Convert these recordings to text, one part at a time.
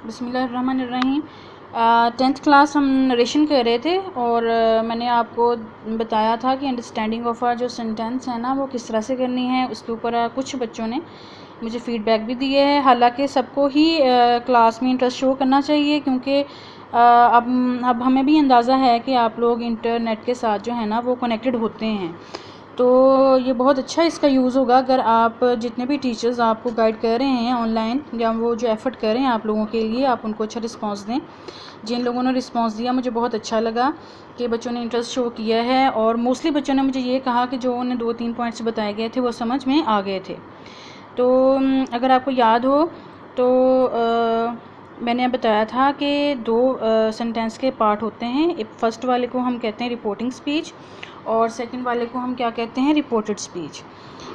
बिस्मिल्लाहिर्रहमानिर्रहीम। 10th class हम narration कर रहे थे और मैंने आपको बताया था कि अंडरस्टैंडिंग ऑफ जो सेंटेंस है ना वो किस तरह से करनी है। उसके ऊपर कुछ बच्चों ने मुझे फ़ीडबैक भी दिए है। हालांकि सबको ही क्लास में इंटरेस्ट शो करना चाहिए, क्योंकि अब हमें भी अंदाज़ा है कि आप लोग इंटरनेट के साथ जो है ना वो कनेक्टेड होते हैं, तो ये बहुत अच्छा इसका यूज़ होगा अगर आप जितने भी टीचर्स आपको गाइड कर रहे हैं ऑनलाइन, या वो जो एफ़र्ट कर रहे हैं आप लोगों के लिए, आप उनको अच्छा रिस्पांस दें। जिन लोगों ने रिस्पांस दिया मुझे बहुत अच्छा लगा कि बच्चों ने इंटरेस्ट शो किया है, और मोस्टली बच्चों ने मुझे ये कहा कि जो उन्हें 2-3 पॉइंट्स बताए गए थे वो समझ में आ गए थे। तो अगर आपको याद हो तो मैंने बताया था कि 2 सेंटेंस के पार्ट होते हैं। फर्स्ट वाले को हम कहते हैं रिपोर्टिंग स्पीच और सेकंड वाले को हम क्या कहते हैं, रिपोर्टेड स्पीच।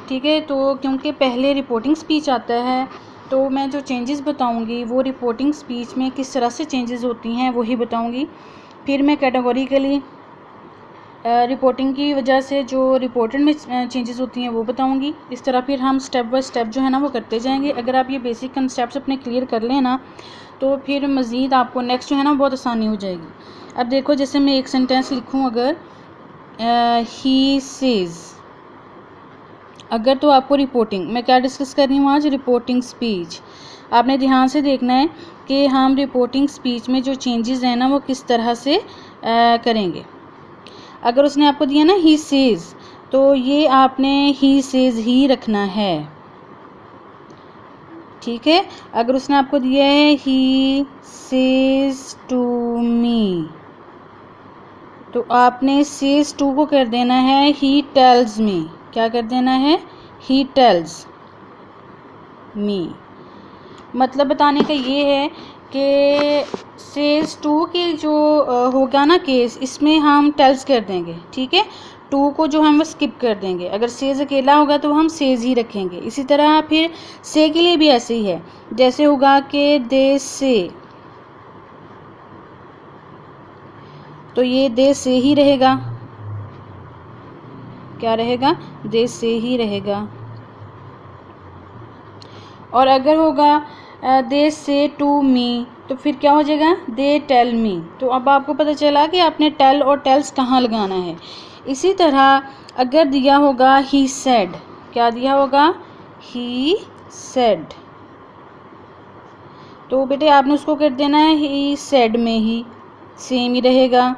ठीक है, तो क्योंकि पहले रिपोर्टिंग स्पीच आता है तो मैं जो चेंजेस बताऊंगी वो रिपोर्टिंग स्पीच में किस तरह से चेंजेस होती हैं वही बताऊंगी। फिर मैं कैटेगोरिकली रिपोर्टिंग की वजह से जो रिपोर्टेड में चेंजेस होती हैं वो बताऊंगी। इस तरह फिर हम स्टेप बाय स्टेप जो है ना वो करते जाएंगे। अगर आप ये बेसिक कंसेप्ट अपने क्लियर कर लें ना तो फिर मज़ीद आपको नेक्स्ट जो है ना बहुत आसानी हो जाएगी। अब देखो, जैसे मैं एक सेंटेंस लिखूँ अगर ही सेज, अगर तो आपको रिपोर्टिंग, मैं क्या डिस्कस कर रही हूँ आज, रिपोर्टिंग स्पीच। आपने ध्यान से देखना है कि हम रिपोर्टिंग स्पीच में जो चेंजेस हैं ना वो किस तरह से करेंगे। अगर उसने आपको दिया ना ही सेज, तो ये आपने ही सेज ही रखना है। ठीक है, अगर उसने आपको दिया है ही सेज टू मी, तो आपने सेज टू को कर देना है ही टेल्स मी। क्या कर देना है, ही टेल्स मी। मतलब बताने का ये है कि सेज टू के जो होगा ना केस, इसमें हम टेल्स कर देंगे। ठीक है, टू को जो हम वो स्किप कर देंगे। अगर सेज अकेला होगा तो हम सेज ही रखेंगे। इसी तरह फिर से के लिए भी ऐसे ही है, जैसे होगा कि दे से, तो ये दे से ही रहेगा। क्या रहेगा, दे से ही रहेगा। और अगर होगा दे से टू मी, तो फिर क्या हो जाएगा, दे टेल मी। तो अब आपको पता चला कि आपने टेल और टेल्स कहाँ लगाना है। इसी तरह अगर दिया होगा ही सेड, क्या दिया होगा, ही सेड, तो बेटे आपने उसको कर देना है ही सेड में ही, सेम ही रहेगा।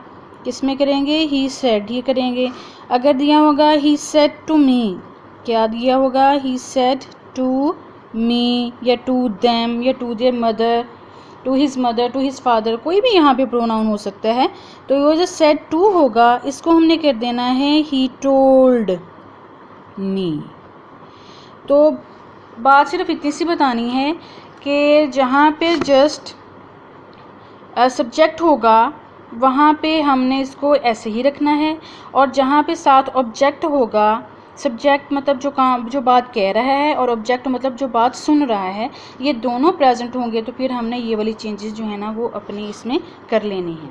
किस में करेंगे, ही सेड ही करेंगे। अगर दिया होगा ही सेड टू मी, क्या दिया होगा, ही सेड टू मी, या टू देम, या to their mother, to his mother, to his father, कोई भी यहाँ पे प्रोनाउन हो सकता है। तो ये जो सेड टू होगा इसको हमने कर देना है ही टोल्ड मी। तो बात सिर्फ इतनी सी बतानी है कि जहाँ पे जस्ट सब्जेक्ट होगा वहाँ पे हमने इसको ऐसे ही रखना है, और जहाँ पे साथ ऑब्जेक्ट होगा, सब्जेक्ट मतलब जो काम जो बात कह रहा है, और ऑब्जेक्ट मतलब जो बात सुन रहा है, ये दोनों प्रेजेंट होंगे, तो फिर हमने ये वाली चेंजेस जो है ना वो अपने इसमें कर लेनी है।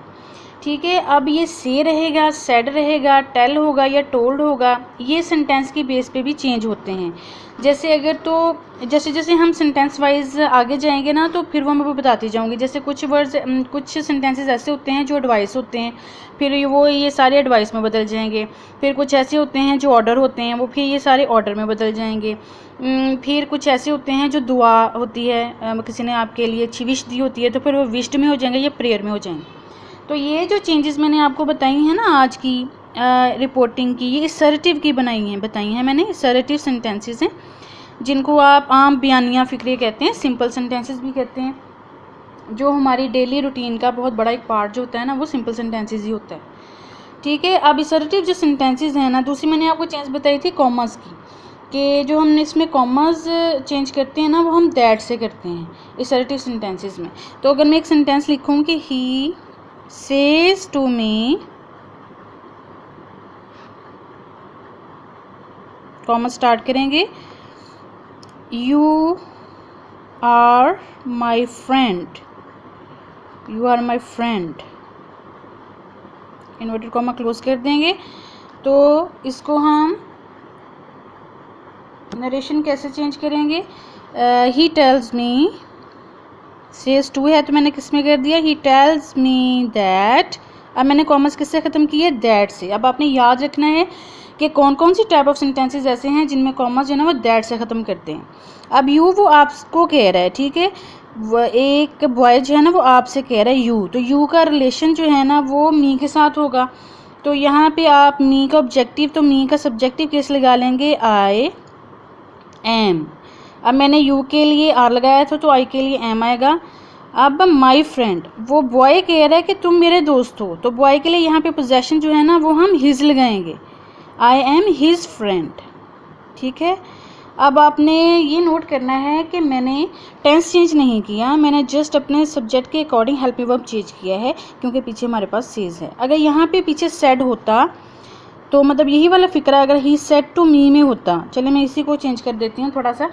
ठीक है, अब ये से रहेगा, सेड रहेगा, टेल होगा या टोल्ड होगा, ये सेंटेंस की बेस पे भी चेंज होते हैं। जैसे अगर तो जैसे जैसे हम सेंटेंस वाइज आगे जाएंगे ना तो फिर वो मैं बताती जाऊंगी। जैसे कुछ वर्ड्स, कुछ सेंटेंसेस ऐसे होते हैं जो एडवाइस होते हैं, फिर ये सारे एडवाइस में बदल जाएंगे। फिर कुछ ऐसे होते हैं जो ऑर्डर होते हैं, वो फिर ये सारे ऑर्डर में बदल जाएंगे। फिर कुछ ऐसे होते हैं जो दुआ होती है, किसी ने आपके लिए अच्छी विश दी होती है तो फिर वो विश्ड में हो जाएंगे या प्रेयर में हो जाएंगे। तो ये जो चेंजेस मैंने आपको बताई हैं ना आज की रिपोर्टिंग की, ये असर्टिव की बताई हैं मैंने। असर्टिव सेंटेंसेस हैं जिनको आप आम बयानिया फ़िक्रे कहते हैं, सिंपल सेंटेंसेस भी कहते हैं। जो हमारी डेली रूटीन का बहुत बड़ा एक पार्ट जो होता है ना वो सिंपल सेंटेंसेस ही होता है। ठीक है, अब असर्टिव जो सेंटेंसेस हैं ना, दूसरी मैंने आपको चेंज बताई थी कॉमर्स की, कि जो हमने इसमें कॉमर्स चेंज करते हैं ना वो हम दैट से करते हैं असर्टिव सेंटेंसेस में। तो अगर मैं एक सेंटेंस लिखूँ कि ही says to me, comma start करेंगे, you are my friend, you are my friend, inverted comma close कर देंगे। तो इसको हम नरेशन कैसे चेंज करेंगे, he tells me says to है तो मैंने किस में कर दिया, ही टेल्स मी दैट। अब मैंने कॉमर्स किससे ख़त्म किया, दैट से। अब आपने याद रखना है कि कौन कौन सी टाइप ऑफ सेंटेंसेस ऐसे हैं जिनमें कॉमर्स जो है ना वो दैट से ख़त्म करते हैं। अब यू वो आपको कह रहा है, ठीक है, एक बॉय जो है ना वो आपसे कह रहा है यू, तो यू का रिलेशन जो है ना वो मी के साथ होगा। तो यहाँ पे आप मी का ऑब्जेक्टिव, तो मी का सब्जेक्टिव केस लगा लेंगे आई एम। अब मैंने यू के लिए आर लगाया था तो आई के लिए एम आएगा। अब माई फ्रेंड, वो बॉय कह रहा है कि तुम मेरे दोस्त हो, तो बॉय के लिए यहाँ पे पोजेशन जो है ना वो हम हिज लगाएंगे, आई एम हिज फ्रेंड, ठीक है। अब आपने ये नोट करना है कि मैंने टेंस चेंज नहीं किया, मैंने जस्ट अपने सब्जेक्ट के अकॉर्डिंग हेल्पिंग वर्ब चेंज किया है क्योंकि पीछे हमारे पास सेज है। अगर यहाँ पे पीछे सेड होता तो मतलब यही वाला फिक्रा अगर ही सेड टू मी में होता, चलिए मैं इसी को चेंज कर देती हूँ थोड़ा सा,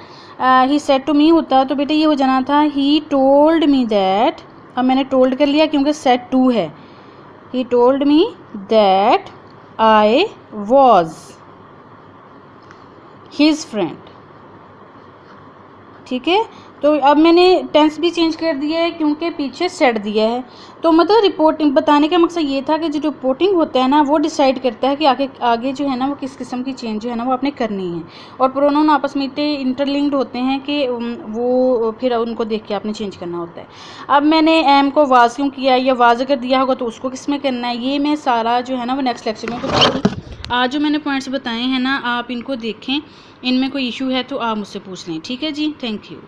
ही सेड टू मी होता तो बेटा ये हो जाना था ही टोल्ड मी दैट। अब मैंने टोल्ड कर लिया क्योंकि सेड टू है, he told me that I was his friend, ठीक है। तो अब मैंने टेंस भी चेंज कर दिया है क्योंकि पीछे सेड दिया है। तो मतलब रिपोर्टिंग बताने का मकसद ये था कि जो रिपोर्टिंग होता है ना वो डिसाइड करता है कि आगे जो है ना वो किस किस्म की चेंज जो है ना वो आपने करनी है। और प्रोनाउन आपस में इतने इंटरलिंक्ड होते हैं कि वो फिर उनको देख के आपने चेंज करना होता है। अब मैंने एम को वाज क्यों किया, या वाज अगर दिया होगा तो उसको किस में करना है, ये मैं सारा जो है ना वो नेक्स्ट लेक्चर में बताऊँगी। आज जो मैंने पॉइंट्स बताए हैं ना आप इनको देखें, इनमें कोई इशू है तो आप मुझसे पूछ लें, ठीक है जी। Thank you.